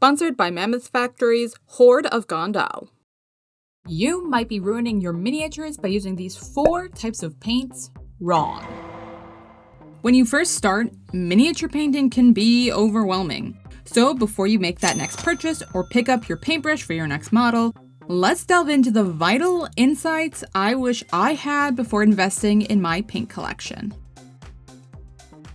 Sponsored by Mammoth Factory's Horde of Gondal. You might be ruining your miniatures by using these 4 types of paints wrong. When you first start, miniature painting can be overwhelming. So before you make that next purchase or pick up your paintbrush for your next model, let's delve into the vital insights I wish I had before investing in my paint collection.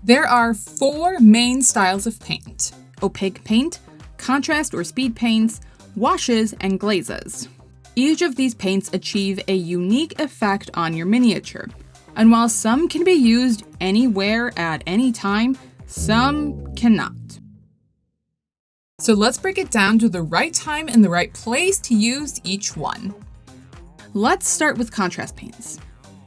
There are 4 main styles of paint: opaque paint, contrast or speed paints, washes, and glazes. Each of these paints achieve a unique effect on your miniature, and while some can be used anywhere at any time, some cannot. So let's break it down to the right time and the right place to use each one. Let's start with contrast paints.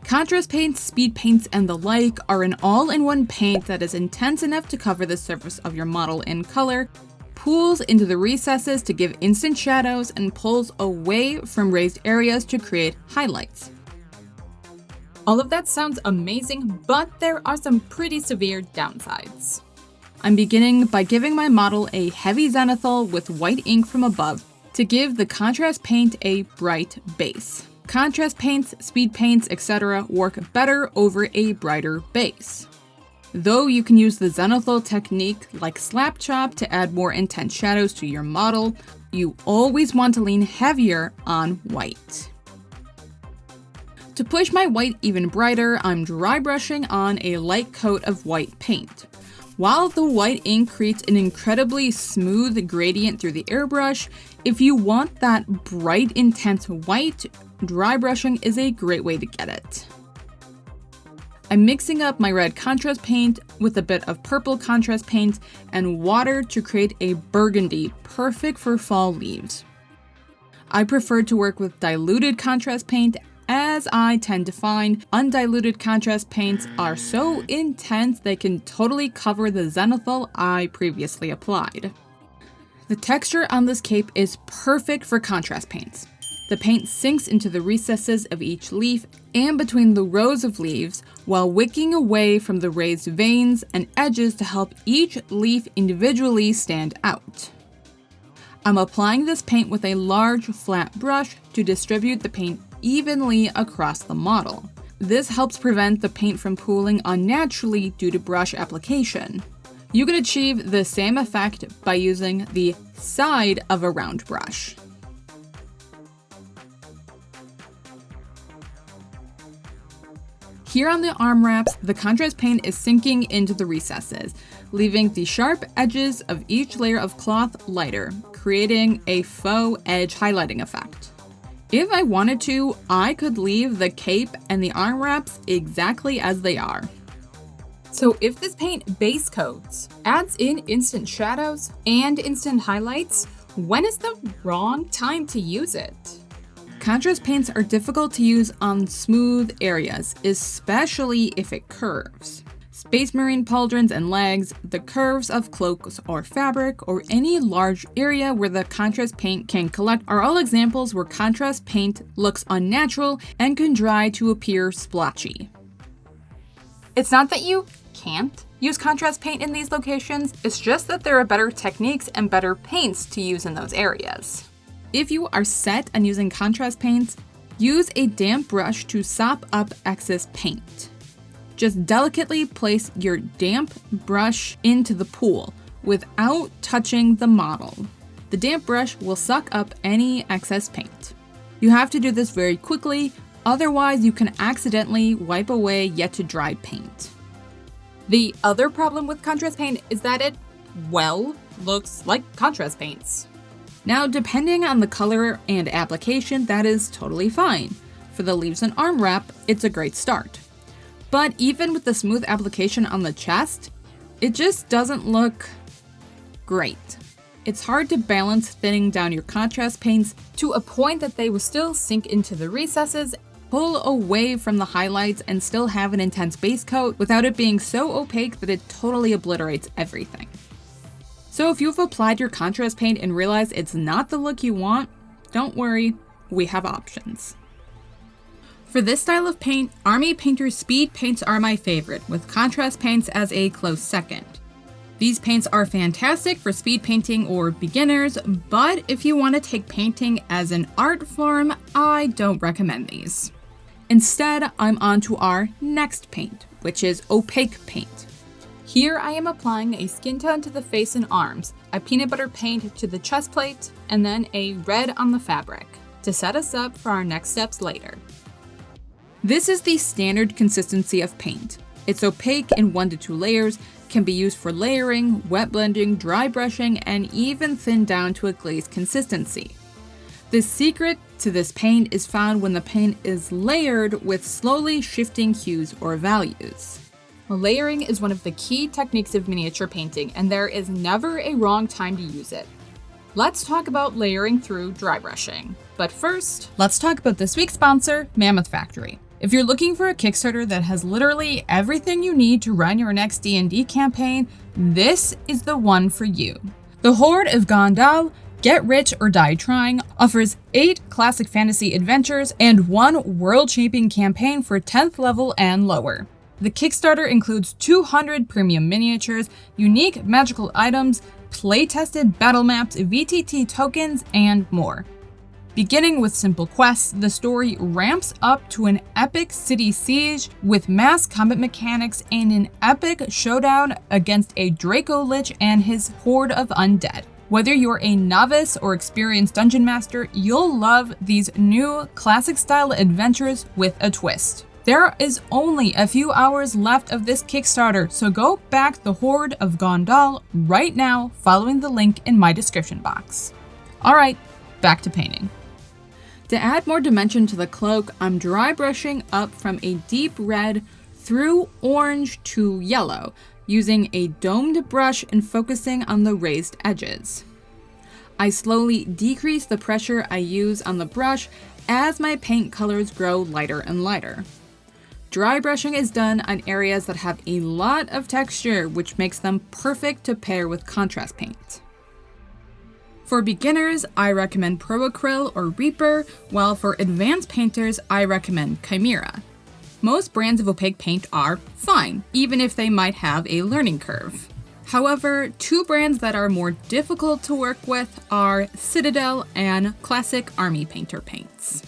Contrast paints, speed paints, and the like are an all-in-one paint that is intense enough to cover the surface of your model in color, pools into the recesses to give instant shadows, and pulls away from raised areas to create highlights. All of that sounds amazing, but there are some pretty severe downsides. I'm beginning by giving my model a heavy zenithal with white ink from above to give the contrast paint a bright base. Contrast paints, speed paints, etc. work better over a brighter base. Though you can use the zenithal technique like slap chop to add more intense shadows to your model, you always want to lean heavier on white. To push my white even brighter, I'm dry brushing on a light coat of white paint. While the white ink creates an incredibly smooth gradient through the airbrush, if you want that bright, intense white, dry brushing is a great way to get it. I'm mixing up my red contrast paint with a bit of purple contrast paint and water to create a burgundy, perfect for fall leaves. I prefer to work with diluted contrast paint, as I tend to find undiluted contrast paints are so intense they can totally cover the zenithal I previously applied. The texture on this cape is perfect for contrast paints. The paint sinks into the recesses of each leaf and between the rows of leaves while wicking away from the raised veins and edges to help each leaf individually stand out. I'm applying this paint with a large flat brush to distribute the paint evenly across the model. This helps prevent the paint from pooling unnaturally due to brush application. You can achieve the same effect by using the side of a round brush. Here on the arm wraps, the contrast paint is sinking into the recesses, leaving the sharp edges of each layer of cloth lighter, creating a faux edge highlighting effect. If I wanted to, I could leave the cape and the arm wraps exactly as they are. So if this paint base coats, adds in instant shadows and instant highlights, when is the wrong time to use it? Contrast paints are difficult to use on smooth areas, especially if it curves. Space Marine pauldrons and legs, the curves of cloaks or fabric, or any large area where the contrast paint can collect are all examples where contrast paint looks unnatural and can dry to appear splotchy. It's not that you can't use contrast paint in these locations, it's just that there are better techniques and better paints to use in those areas. If you are set on using contrast paints, use a damp brush to sop up excess paint. Just delicately place your damp brush into the pool without touching the model. The damp brush will suck up any excess paint. You have to do this very quickly, otherwise you can accidentally wipe away yet to dry paint. The other problem with contrast paint is that it, well, looks like contrast paints. Now, depending on the color and application, that is totally fine. For the leaves and arm wrap, it's a great start. But even with the smooth application on the chest, it just doesn't look great. It's hard to balance thinning down your contrast paints to a point that they will still sink into the recesses, pull away from the highlights, and still have an intense base coat without it being so opaque that it totally obliterates everything. So if you've applied your contrast paint and realize it's not the look you want, don't worry, we have options. For this style of paint, Army Painter's speed paints are my favorite, with contrast paints as a close second. These paints are fantastic for speed painting or beginners, but if you want to take painting as an art form, I don't recommend these. Instead, I'm on to our next paint, which is opaque paint. Here I am applying a skin tone to the face and arms, a peanut butter paint to the chest plate, and then a red on the fabric, to set us up for our next steps later. This is the standard consistency of paint. It's opaque in 1 to 2 layers, can be used for layering, wet blending, dry brushing, and even thinned down to a glazed consistency. The secret to this paint is found when the paint is layered with slowly shifting hues or values. Layering is one of the key techniques of miniature painting, and there is never a wrong time to use it. Let's talk about layering through dry brushing. But first, let's talk about this week's sponsor, Mammoth Factory. If you're looking for a Kickstarter that has literally everything you need to run your next D&D campaign, this is the one for you. The Horde of Gondal, Get Rich or Die Trying, offers 8 classic fantasy adventures and 1 world-shaping campaign for 10th level and lower. The Kickstarter includes 200 premium miniatures, unique magical items, play-tested battle maps, VTT tokens, and more. Beginning with simple quests, the story ramps up to an epic city siege with mass combat mechanics and an epic showdown against a Draco Lich and his horde of undead. Whether you're a novice or experienced dungeon master, you'll love these new classic-style adventures with a twist. There is only a few hours left of this Kickstarter, so go back the Horde of Gondal right now, following the link in my description box. Alright, back to painting. To add more dimension to the cloak, I'm dry brushing up from a deep red through orange to yellow, using a domed brush and focusing on the raised edges. I slowly decrease the pressure I use on the brush as my paint colors grow lighter and lighter. Dry brushing is done on areas that have a lot of texture, which makes them perfect to pair with contrast paint. For beginners, I recommend proacryl or Reaper, while for advanced painters, I recommend Chimera. Most brands of opaque paint are fine, even if they might have a learning curve. However, 2 brands that are more difficult to work with are Citadel and Classic Army Painter paints.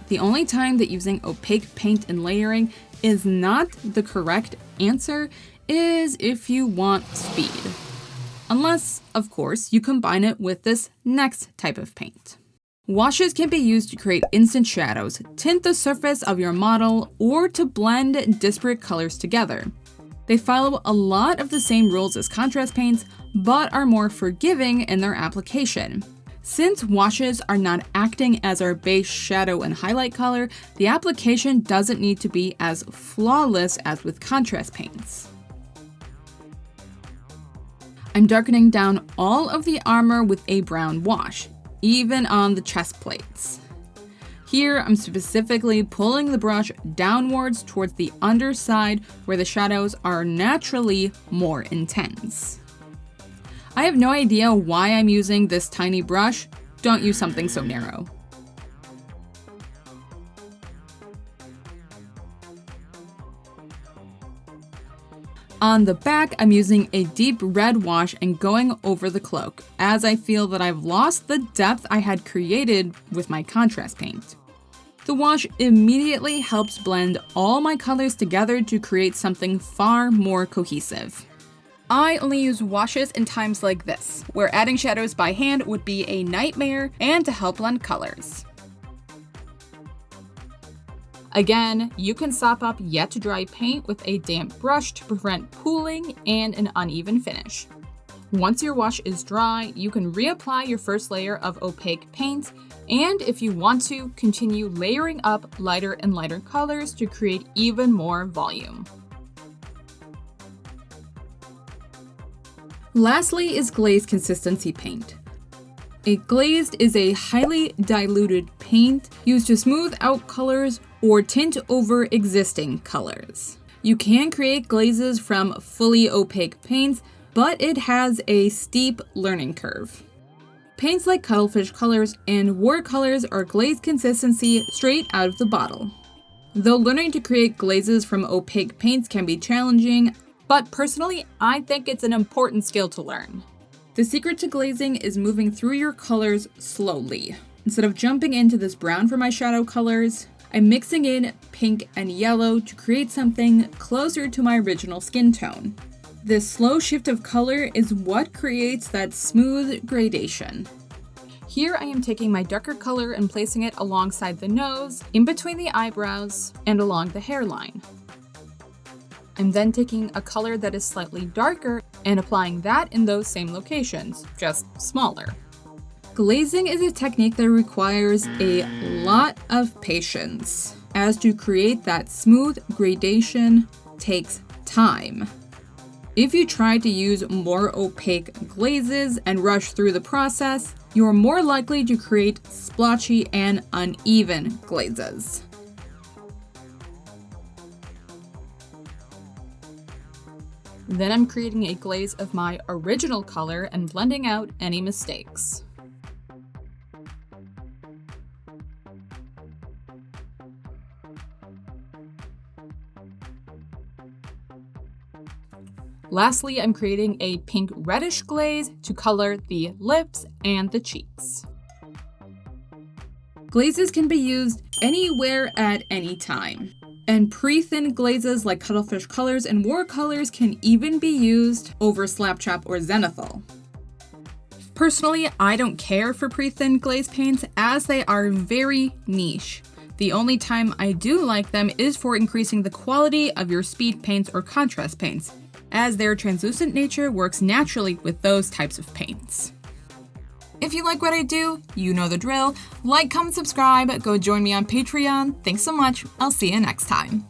The only time that using opaque paint and layering is not the correct answer is if you want speed. Unless, of course, you combine it with this next type of paint. Washes can be used to create instant shadows, tint the surface of your model, or to blend disparate colors together. They follow a lot of the same rules as contrast paints, but are more forgiving in their application. Since washes are not acting as our base shadow and highlight color, the application doesn't need to be as flawless as with contrast paints. I'm darkening down all of the armor with a brown wash, even on the chest plates. Here, I'm specifically pulling the brush downwards towards the underside where the shadows are naturally more intense. I have no idea why I'm using this tiny brush. Don't use something so narrow. On the back, I'm using a deep red wash and going over the cloak, as I feel that I've lost the depth I had created with my contrast paint. The wash immediately helps blend all my colors together to create something far more cohesive. I only use washes in times like this, where adding shadows by hand would be a nightmare and to help blend colors. Again, you can sop up yet to dry paint with a damp brush to prevent pooling and an uneven finish. Once your wash is dry, you can reapply your first layer of opaque paint, and if you want to, continue layering up lighter and lighter colors to create even more volume. Lastly is glazed consistency paint. A glazed is a highly diluted paint used to smooth out colors or tint over existing colors. You can create glazes from fully opaque paints, but it has a steep learning curve. Paints like cuttlefish colors and watercolors are glazed consistency straight out of the bottle. Though learning to create glazes from opaque paints can be challenging, but personally, I think it's an important skill to learn. The secret to glazing is moving through your colors slowly. Instead of jumping into this brown for my shadow colors, I'm mixing in pink and yellow to create something closer to my original skin tone. This slow shift of color is what creates that smooth gradation. Here I am taking my darker color and placing it alongside the nose, in between the eyebrows, and along the hairline. I'm then taking a color that is slightly darker and applying that in those same locations, just smaller. Glazing is a technique that requires a lot of patience, as to create that smooth gradation takes time. If you try to use more opaque glazes and rush through the process, you are more likely to create splotchy and uneven glazes. Then I'm creating a glaze of my original color and blending out any mistakes. Lastly, I'm creating a pink reddish glaze to color the lips and the cheeks. Glazes can be used anywhere at any time. And pre-thin glazes like cuttlefish colors and war colors can even be used over slapchop or zenithal. Personally, I don't care for pre-thin glaze paints as they are very niche. The only time I do like them is for increasing the quality of your speed paints or contrast paints, as their translucent nature works naturally with those types of paints. If you like what I do, you know the drill. Like, comment, subscribe, go join me on Patreon. Thanks so much. I'll see you next time.